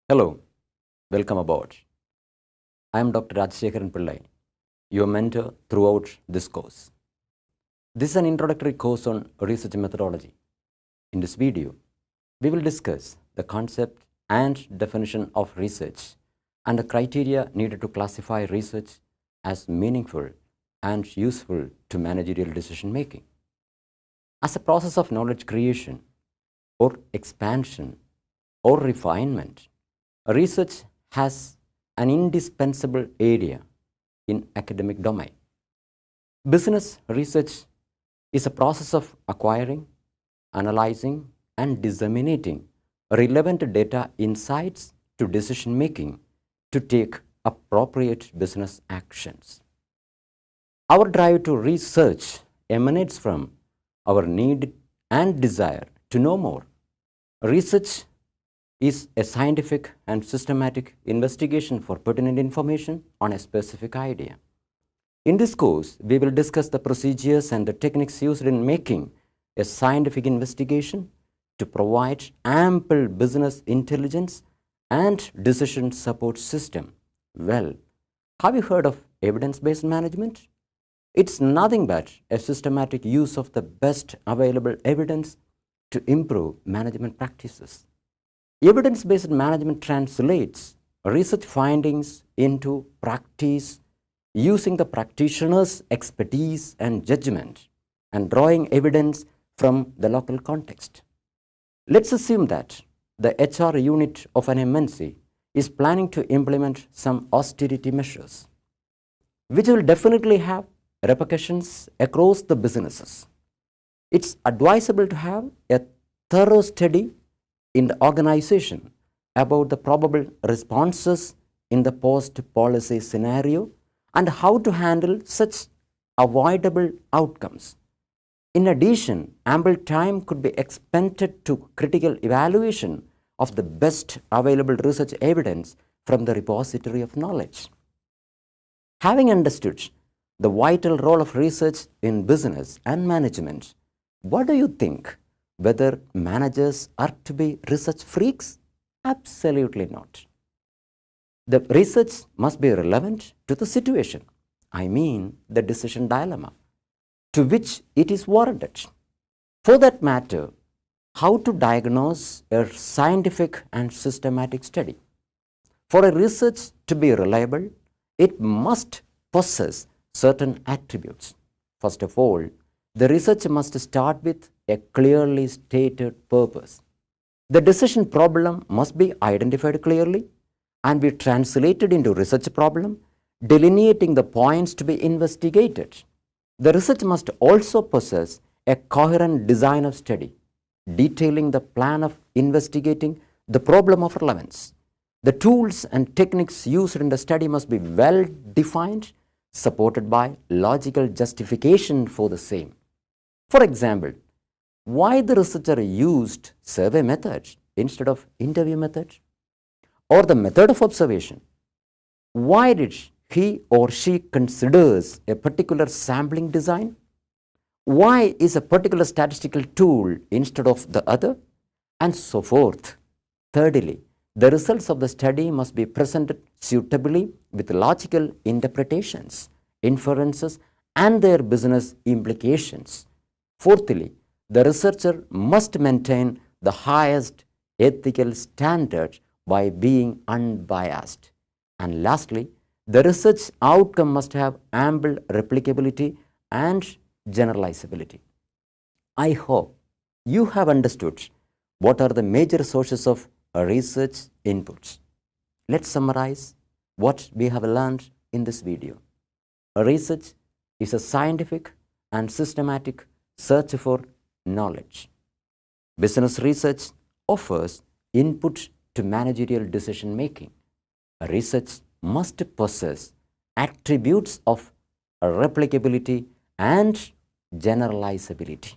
Hello, welcome aboard. I am Dr. Rajshekharan Pillai, your mentor throughout this course. This is an introductory course on research methodology. In this video, we will discuss the concept and definition of research and the criteria needed to classify research as meaningful and useful to managerial decision making. As a process of knowledge creation or expansion or refinement, research has an indispensable area in academic domain. Business research is a process of acquiring, analyzing, and disseminating relevant data insights to decision making to take appropriate business actions. Our drive to research emanates from our need and desire to know more. Research is a scientific and systematic investigation for pertinent information on a specific idea. In this course, we will discuss the procedures and the techniques used in making a scientific investigation to provide ample business intelligence and decision support system. Well, have you heard of evidence-based management? It's nothing but a systematic use of the best available evidence to improve management practices. Evidence-based management translates research findings into practice using the practitioner's expertise and judgment and drawing evidence from the local context. Let's assume that the HR unit of an MNC is planning to implement some austerity measures, which will definitely have repercussions across the businesses. It's advisable to have a thorough study in the organization about the probable responses in the post-policy scenario and how to handle such avoidable outcomes. In addition, ample time could be expended to critical evaluation of the best available research evidence from the repository of knowledge. Having understood the vital role of research in business and management, what do you think? Whether managers are to be research freaks? Absolutely not. The research must be relevant to the situation, I mean the decision dilemma, to which it is warranted. For that matter, how to diagnose a scientific and systematic study. For a research to be reliable, it must possess certain attributes. First of all, the research must start with a clearly stated purpose. The decision problem must be identified clearly and be translated into research problem, delineating the points to be investigated. The research must also possess a coherent design of study, detailing the plan of investigating the problem of relevance. The tools and techniques used in the study must be well defined, supported by logical justification for the same. For example, why the researcher used survey methods instead of interview methods, or the method of observation. Why did he or she considers a particular sampling design? Why is a particular statistical tool instead of the other? And so forth. Thirdly, the results of the study must be presented suitably with logical interpretations, inferences, and their business implications. Fourthly, the researcher must maintain the highest ethical standards by being unbiased. And lastly, the research outcome must have ample replicability and generalizability. I hope you have understood what are the major sources of research inputs. Let's summarize what we have learned in this video. Research is a scientific and systematic search for knowledge. Business research offers input to managerial decision making. Research must possess attributes of replicability and generalizability.